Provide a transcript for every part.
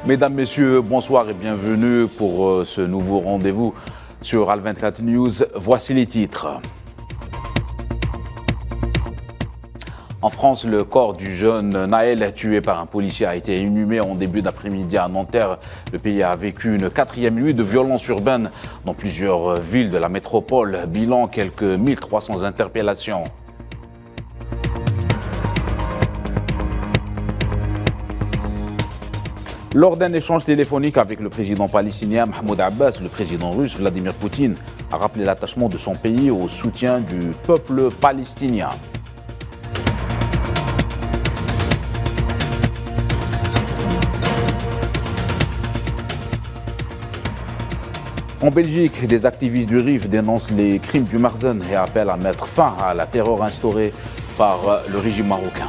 Mesdames, Messieurs, bonsoir et bienvenue pour ce nouveau rendez-vous sur Al24 News. Voici les titres. En France, le corps du jeune Naël, tué par un policier, a été inhumé en début d'après-midi à Nanterre. Le pays a vécu une 4e nuit de violence urbaine dans plusieurs villes de la métropole. Bilan, quelques 1300 interpellations. Lors d'un échange téléphonique avec le président palestinien Mahmoud Abbas, le président russe Vladimir Poutine a rappelé l'attachement de son pays au soutien du peuple palestinien. En Belgique, des activistes du RIF dénoncent les crimes du Marzen et appellent à mettre fin à la terreur instaurée par le régime marocain.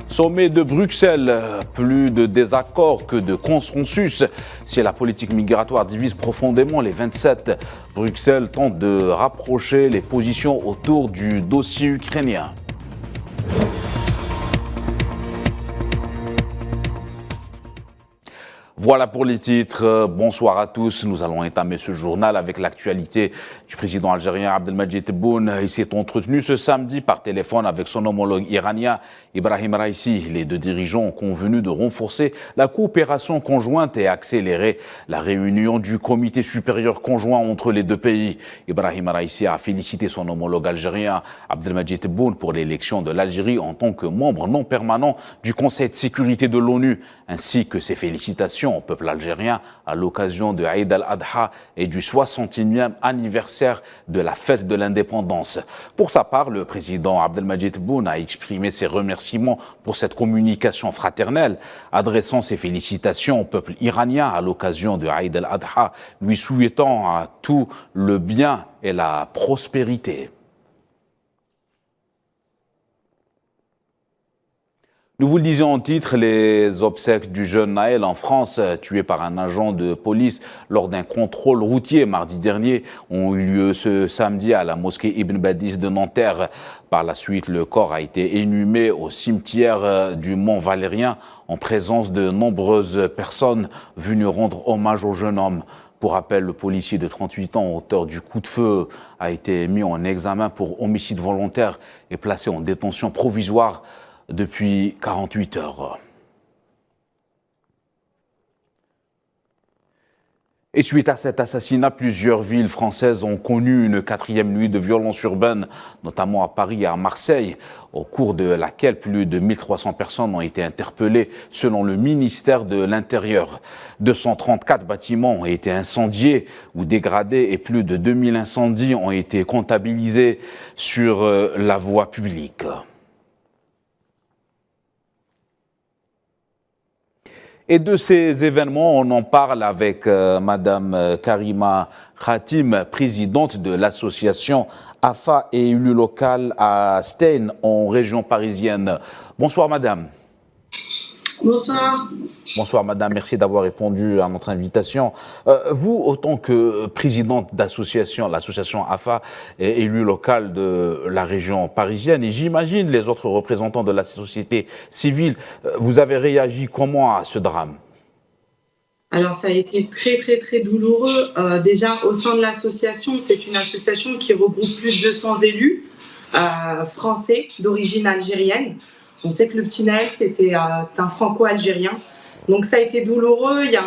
Sommet de Bruxelles, plus de désaccords que de consensus. Si la politique migratoire divise profondément les 27, Bruxelles tente de rapprocher les positions autour du dossier ukrainien. Voilà pour les titres. Bonsoir à tous. Nous allons entamer ce journal avec l'actualité du président algérien Abdelmadjid Tebboune. Il s'est entretenu ce samedi par téléphone avec son homologue iranien Ibrahim Raïssi. Les deux dirigeants ont convenu de renforcer la coopération conjointe et accélérer la réunion du comité supérieur conjoint entre les deux pays. Ibrahim Raïssi a félicité son homologue algérien Abdelmadjid Tebboune pour l'élection de l'Algérie en tant que membre non permanent du Conseil de sécurité de l'ONU, ainsi que ses félicitations au peuple algérien à l'occasion de Eid al-Adha et du 61e anniversaire de la fête de l'indépendance. Pour sa part, le président Abdelmadjid Tebboune a exprimé ses remerciements pour cette communication fraternelle, adressant ses félicitations au peuple iranien à l'occasion de Eid al-Adha, lui souhaitant à tout le bien et la prospérité. Nous vous le disions en titre, les obsèques du jeune Naël en France, tué par un agent de police lors d'un contrôle routier mardi dernier, ont eu lieu ce samedi à la mosquée Ibn Badis de Nanterre. Par la suite, le corps a été inhumé au cimetière du Mont Valérien en présence de nombreuses personnes venues rendre hommage au jeune homme. Pour rappel, le policier de 38 ans, auteur du coup de feu, a été mis en examen pour homicide volontaire et placé en détention provisoire depuis 48 heures. Et suite à cet assassinat, plusieurs villes françaises ont connu une 4e nuit de violence urbaine, notamment à Paris et à Marseille, au cours de laquelle plus de 1300 personnes ont été interpellées selon le ministère de l'Intérieur. 234 bâtiments ont été incendiés ou dégradés et plus de 2000 incendies ont été comptabilisés sur la voie publique. Et de ces événements, on en parle avec Madame Karima Khatim, présidente de l'association AFA et élue locale à Stein, en région parisienne. Bonsoir Madame. Bonsoir. Bonsoir Madame, merci d'avoir répondu à notre invitation. Vous, autant que présidente d'association, l'association AFA et élue locale de la région parisienne, et j'imagine les autres représentants de la société civile, vous avez réagi comment à ce drame? Alors ça a été très douloureux. Déjà au sein de l'association, c'est une association qui regroupe plus de 200 élus français d'origine algérienne. On sait que le petit Naël, c'était un franco-algérien. Donc ça a été douloureux, il y a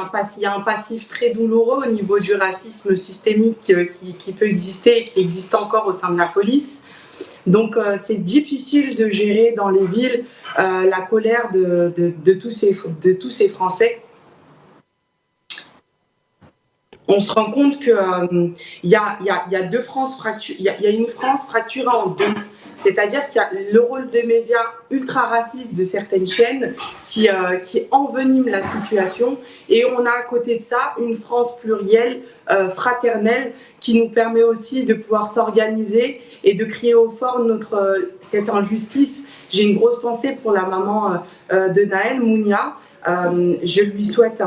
un passif très douloureux au niveau du racisme systémique qui peut exister et qui existe encore au sein de la police. Donc c'est difficile de gérer dans les villes la colère de tous ces Français. On se rend compte qu'il y a deux France il y a une France fracturée en deux. C'est-à-dire qu'il y a le rôle des médias ultra-racistes de certaines chaînes qui enveniment la situation. Et on a à côté de ça une France plurielle, fraternelle, qui nous permet aussi de pouvoir s'organiser et de crier au fort cette injustice. J'ai une grosse pensée pour la maman de Naël, Mounia. Je lui souhaite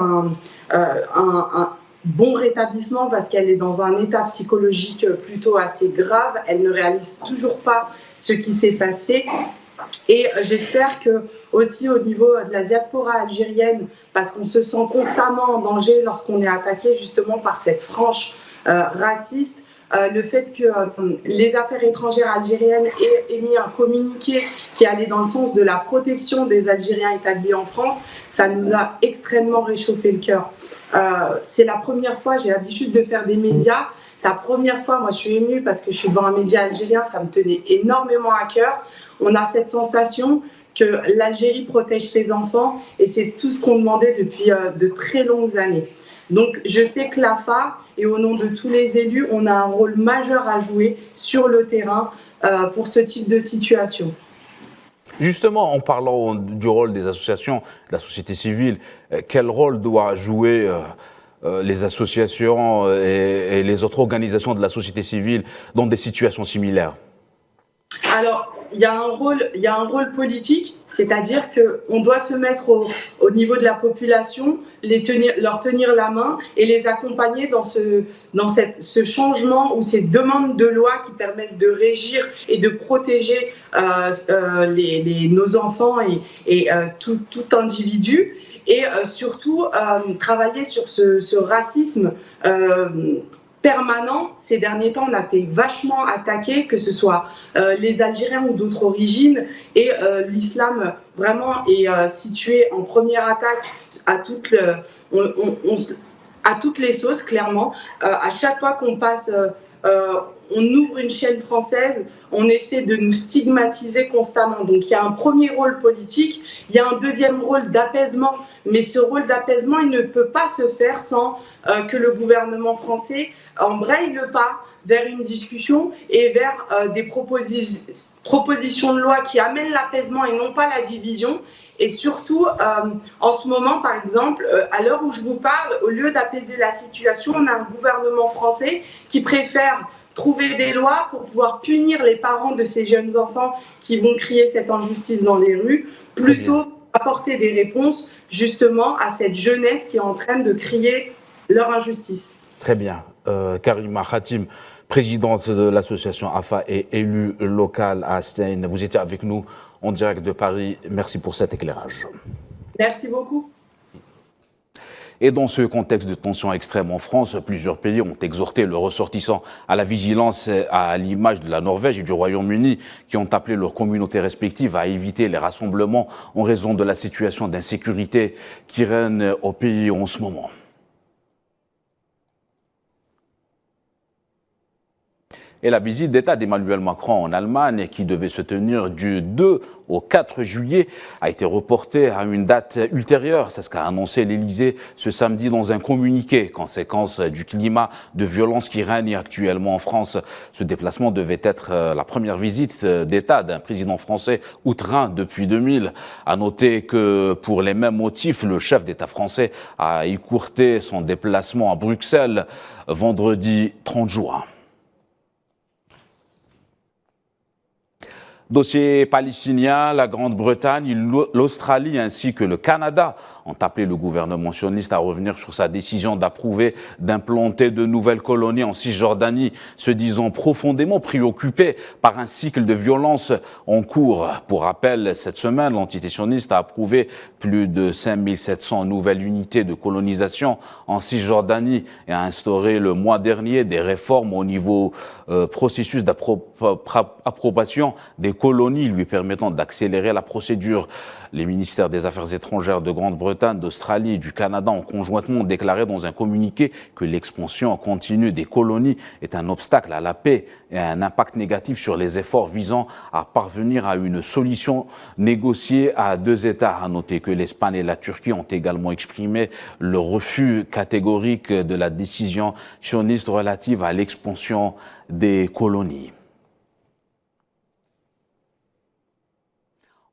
bon rétablissement parce qu'elle est dans un état psychologique plutôt assez grave. Elle ne réalise toujours pas ce qui s'est passé. Et j'espère que aussi au niveau de la diaspora algérienne, parce qu'on se sent constamment en danger lorsqu'on est attaqué justement par cette frange raciste, le fait que les affaires étrangères algériennes aient émis un communiqué qui allait dans le sens de la protection des Algériens établis en France, ça nous a extrêmement réchauffé le cœur. C'est la première fois, j'ai l'habitude de faire des médias, c'est la première fois, moi je suis émue parce que je suis devant un média algérien, ça me tenait énormément à cœur. On a cette sensation que l'Algérie protège ses enfants et c'est tout ce qu'on demandait depuis de très longues années. Donc je sais que l'AFA, et au nom de tous les élus, on a un rôle majeur à jouer sur le terrain pour ce type de situation. Justement, en parlant du rôle des associations, de la société civile, quel rôle doit jouer les associations et les autres organisations de la société civile dans des situations similaires? Alors, il y a un rôle politique, c'est-à-dire qu'on doit se mettre au niveau de la population, leur tenir la main et les accompagner dans ce changement ou ces demandes de loi qui permettent de régir et de protéger nos enfants et tout individu. Et surtout, travailler sur ce racisme permanent. Ces derniers temps, on a été vachement attaqués, que ce soit les Algériens ou d'autres origines, et l'islam vraiment est situé en première attaque à toutes les sauces, clairement. À chaque fois qu'on passe, on ouvre une chaîne française, on essaie de nous stigmatiser constamment. Donc il y a un premier rôle politique, il y a un deuxième rôle d'apaisement, mais ce rôle d'apaisement, il ne peut pas se faire sans que le gouvernement français embraye le pas vers une discussion et vers des propositions de loi qui amènent l'apaisement et non pas la division. Et surtout, en ce moment, par exemple, à l'heure où je vous parle, au lieu d'apaiser la situation, on a un gouvernement français qui préfère trouver des lois pour pouvoir punir les parents de ces jeunes enfants qui vont crier cette injustice dans les rues, plutôt apporter des réponses justement à cette jeunesse qui est en train de crier leur injustice. Très bien. Karima Khatim, présidente de l'association AFA et élue locale à Stein, vous étiez avec nous en direct de Paris. Merci pour cet éclairage. Merci beaucoup. Et dans ce contexte de tension extrême en France, plusieurs pays ont exhorté leurs ressortissants à la vigilance, à l'image de la Norvège et du Royaume-Uni, qui ont appelé leurs communautés respectives à éviter les rassemblements en raison de la situation d'insécurité qui règne au pays en ce moment. Et la visite d'État d'Emmanuel Macron en Allemagne, qui devait se tenir du 2 au 4 juillet, a été reportée à une date ultérieure. C'est ce qu'a annoncé l'Élysée ce samedi dans un communiqué, conséquence du climat de violence qui règne actuellement en France. Ce déplacement devait être la première visite d'État d'un président français outre-Rhin depuis 2000. À noter que pour les mêmes motifs, le chef d'État français a écourté son déplacement à Bruxelles vendredi 30 juin. Dossier palestinien, la Grande-Bretagne, l'Australie ainsi que le Canada ont appelé le gouvernement sioniste à revenir sur sa décision d'approuver d'implanter de nouvelles colonies en Cisjordanie, se disant profondément préoccupés par un cycle de violence en cours. Pour rappel, cette semaine, l'entité sioniste a approuvé plus de 5700 nouvelles unités de colonisation en Cisjordanie et a instauré le mois dernier des réformes au niveau processus d'approbation des colonies lui permettant d'accélérer la procédure. Les ministères des Affaires étrangères de Grande-Bretagne, d'Australie et du Canada ont conjointement déclaré dans un communiqué que l'expansion continue des colonies est un obstacle à la paix et a un impact négatif sur les efforts visant à parvenir à une solution négociée à deux États. À noter que l'Espagne et la Turquie ont également exprimé le refus catégorique de la décision sioniste relative à l'expansion des colonies.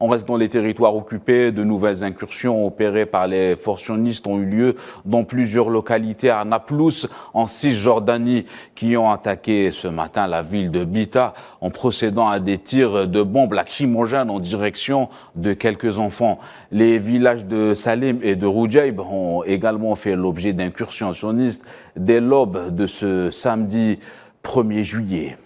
On reste dans les territoires occupés. De nouvelles incursions opérées par les forces sionistes ont eu lieu dans plusieurs localités à Naplouse, en Cisjordanie, qui ont attaqué ce matin la ville de Bita en procédant à des tirs de bombes lacrymogènes en direction de quelques enfants. Les villages de Salim et de Roujaïb ont également fait l'objet d'incursions sionistes dès l'aube de ce samedi 1er juillet.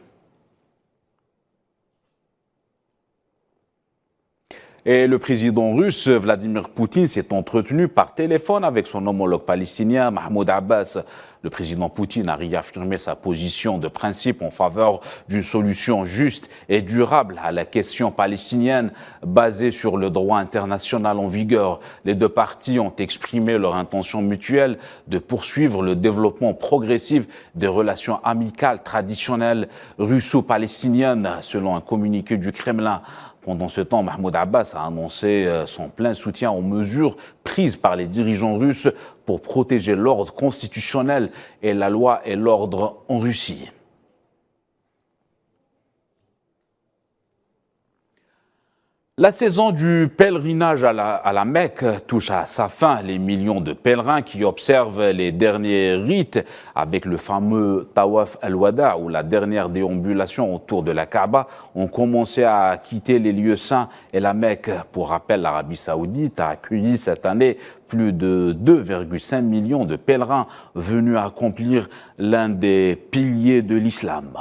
Et le président russe Vladimir Poutine s'est entretenu par téléphone avec son homologue palestinien Mahmoud Abbas. Le président Poutine a réaffirmé sa position de principe en faveur d'une solution juste et durable à la question palestinienne basée sur le droit international en vigueur. Les deux parties ont exprimé leur intention mutuelle de poursuivre le développement progressif des relations amicales traditionnelles russo-palestiniennes, selon un communiqué du Kremlin. Pendant ce temps, Mahmoud Abbas a annoncé son plein soutien aux mesures prises par les dirigeants russes pour protéger l'ordre constitutionnel et la loi et l'ordre en Russie. La saison du pèlerinage à la Mecque touche à sa fin. Les millions de pèlerins qui observent les derniers rites avec le fameux Tawaf al-Wada ou la dernière déambulation autour de la Kaaba ont commencé à quitter les lieux saints et la Mecque. Pour rappel, l'Arabie Saoudite a accueilli cette année plus de 2,5 millions de pèlerins venus accomplir l'un des piliers de l'islam.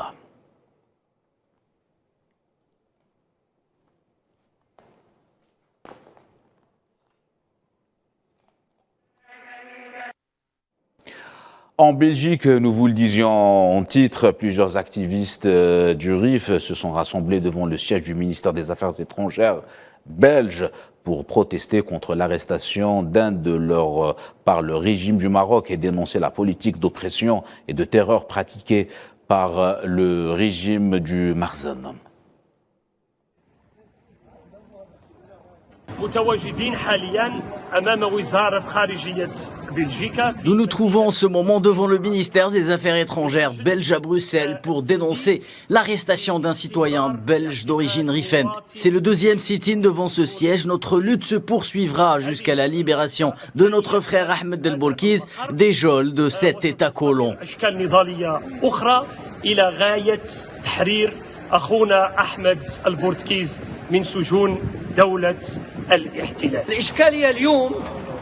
En Belgique, nous vous le disions en titre, plusieurs activistes du RIF se sont rassemblés devant le siège du ministère des Affaires étrangères belge pour protester contre l'arrestation d'un de leurs par le régime du Maroc et dénoncer la politique d'oppression et de terreur pratiquée par le régime du Marzan. Nous nous trouvons en ce moment devant le ministère des Affaires étrangères belge à Bruxelles pour dénoncer l'arrestation d'un citoyen belge d'origine rifaine. C'est le deuxième sit-in devant ce siège. Notre lutte se poursuivra jusqu'à la libération de notre frère Ahmed El Bolkiz des geôles de cet État colon. من سجون دولة الاحتلال. الإشكالية اليوم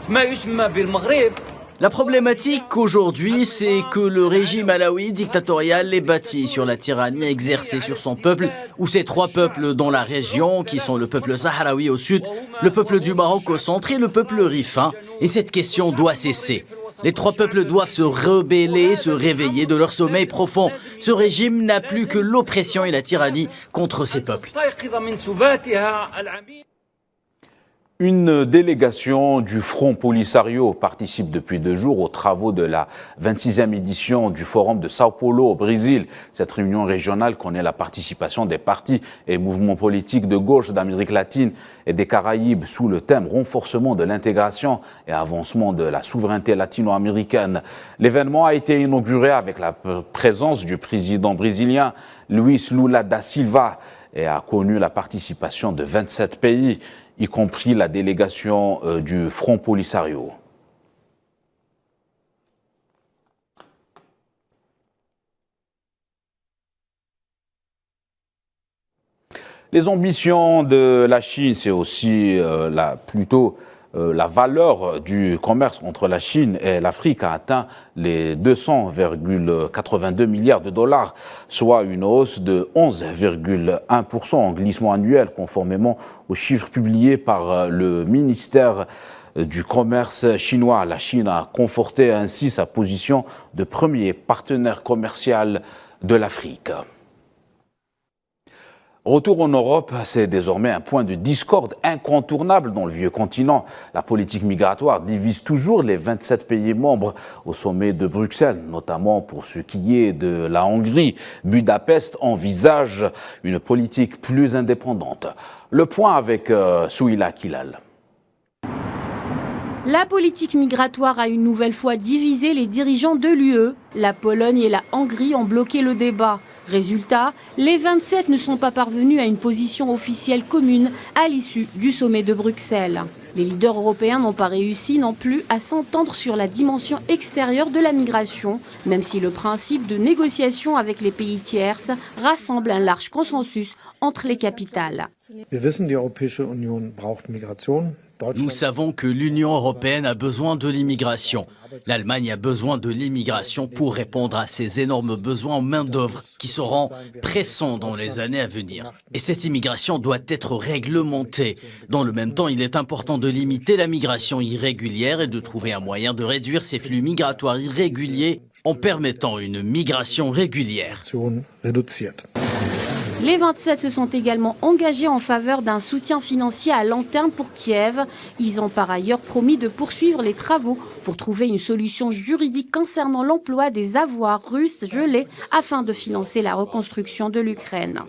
ما يسمى بالمغرب. La problématique aujourd'hui, c'est que le régime alaoui dictatorial est bâti sur la tyrannie exercée sur son peuple, ou ses trois peuples dans la région, qui sont le peuple sahraoui au sud, le peuple du Maroc au centre et le peuple rifin. Et cette question doit cesser. Les trois peuples doivent se rebeller, se réveiller de leur sommeil profond. Ce régime n'a plus que l'oppression et la tyrannie contre ces peuples. Une délégation du Front Polisario participe depuis 2 jours aux travaux de la 26e édition du Forum de Sao Paulo au Brésil. Cette réunion régionale connaît la participation des partis et mouvements politiques de gauche d'Amérique latine et des Caraïbes sous le thème renforcement de l'intégration et avancement de la souveraineté latino-américaine. L'événement a été inauguré avec la présence du président brésilien Luiz Lula da Silva et a connu la participation de 27 pays, y compris la délégation du Front Polisario. Les ambitions de la Chine, c'est aussi la valeur du commerce entre la Chine et l'Afrique a atteint les 200,82 milliards de dollars, soit une hausse de 11,1% en glissement annuel, conformément aux chiffres publiés par le ministère du commerce chinois. La Chine a conforté ainsi sa position de premier partenaire commercial de l'Afrique. Retour en Europe, c'est désormais un point de discorde incontournable dans le vieux continent. La politique migratoire divise toujours les 27 pays membres au sommet de Bruxelles, notamment pour ce qui est de la Hongrie. Budapest envisage une politique plus indépendante. Le point avec Souila Kilal. La politique migratoire a une nouvelle fois divisé les dirigeants de l'UE. La Pologne et la Hongrie ont bloqué le débat. Résultat, les 27 ne sont pas parvenus à une position officielle commune à l'issue du sommet de Bruxelles. Les leaders européens n'ont pas réussi non plus à s'entendre sur la dimension extérieure de la migration, même si le principe de négociation avec les pays tierces rassemble un large consensus entre les capitales. Nous savons que l'Union européenne a besoin de l'immigration. L'Allemagne a besoin de l'immigration pour répondre à ces énormes besoins en main-d'œuvre qui seront pressants dans les années à venir. Et cette immigration doit être réglementée. Dans le même temps, il est important de limiter la migration irrégulière et de trouver un moyen de réduire ces flux migratoires irréguliers en permettant une migration régulière. Les 27 se sont également engagés en faveur d'un soutien financier à long terme pour Kiev. Ils ont par ailleurs promis de poursuivre les travaux pour trouver une solution juridique concernant l'emploi des avoirs russes gelés afin de financer la reconstruction de l'Ukraine.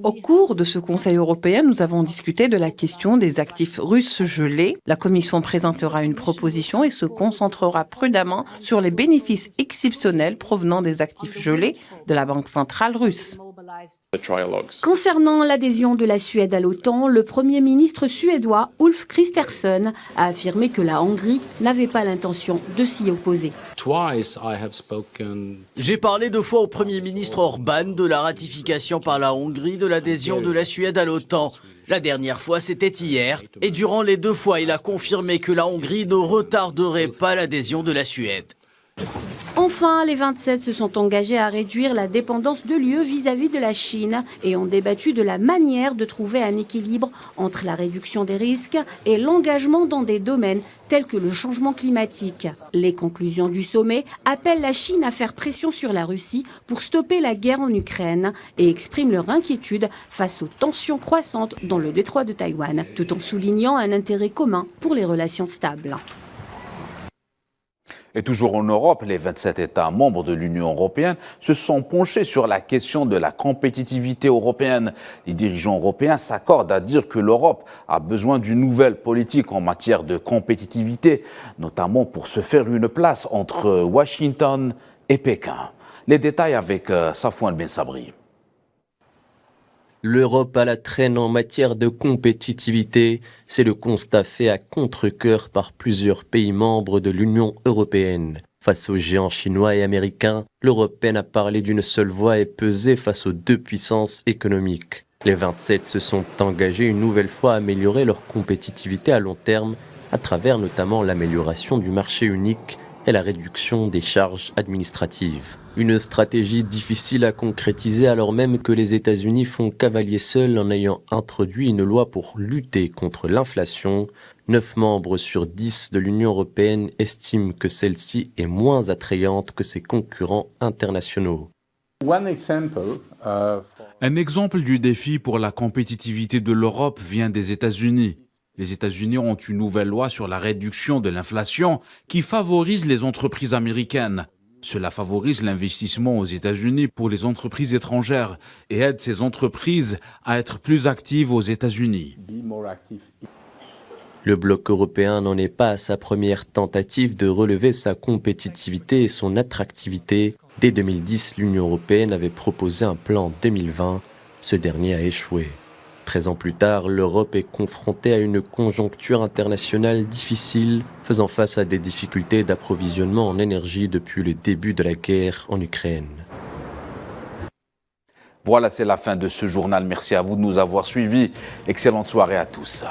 Au cours de ce Conseil européen, nous avons discuté de la question des actifs russes gelés. La Commission présentera une proposition et se concentrera prudemment sur les bénéfices exceptionnels provenant des actifs gelés de la Banque centrale russe. Concernant l'adhésion de la Suède à l'OTAN, le Premier ministre suédois Ulf Kristersson a affirmé que la Hongrie n'avait pas l'intention de s'y opposer. J'ai parlé 2 fois au Premier ministre Orban de la ratification par la Hongrie de l'adhésion de la Suède à l'OTAN. La dernière fois, c'était hier. Et durant les 2 fois, il a confirmé que la Hongrie ne retarderait pas l'adhésion de la Suède. Enfin, les 27 se sont engagés à réduire la dépendance de l'UE vis-à-vis de la Chine et ont débattu de la manière de trouver un équilibre entre la réduction des risques et l'engagement dans des domaines tels que le changement climatique. Les conclusions du sommet appellent la Chine à faire pression sur la Russie pour stopper la guerre en Ukraine et expriment leur inquiétude face aux tensions croissantes dans le détroit de Taïwan, tout en soulignant un intérêt commun pour les relations stables. Et toujours en Europe, les 27 États membres de l'Union européenne se sont penchés sur la question de la compétitivité européenne. Les dirigeants européens s'accordent à dire que l'Europe a besoin d'une nouvelle politique en matière de compétitivité, notamment pour se faire une place entre Washington et Pékin. Les détails avec Safouane Ben Sabri. L'Europe à la traîne en matière de compétitivité, c'est le constat fait à contre-cœur par plusieurs pays membres de l'Union européenne. Face aux géants chinois et américains, l'Europe peine à parler d'une seule voix et peser face aux 2 puissances économiques. Les 27 se sont engagés une nouvelle fois à améliorer leur compétitivité à long terme, à travers notamment l'amélioration du marché unique et la réduction des charges administratives. Une stratégie difficile à concrétiser alors même que les États-Unis font cavalier seul en ayant introduit une loi pour lutter contre l'inflation. 9 membres sur 10 de l'Union européenne estiment que celle-ci est moins attrayante que ses concurrents internationaux. Un exemple du défi pour la compétitivité de l'Europe vient des États-Unis. Les États-Unis ont une nouvelle loi sur la réduction de l'inflation qui favorise les entreprises américaines. Cela favorise l'investissement aux États-Unis pour les entreprises étrangères et aide ces entreprises à être plus actives aux États-Unis. Le bloc européen n'en est pas à sa première tentative de relever sa compétitivité et son attractivité. Dès 2010, l'Union européenne avait proposé un plan en 2020. Ce dernier a échoué. 13 ans plus tard, l'Europe est confrontée à une conjoncture internationale difficile, faisant face à des difficultés d'approvisionnement en énergie depuis le début de la guerre en Ukraine. Voilà, c'est la fin de ce journal. Merci à vous de nous avoir suivis. Excellente soirée à tous.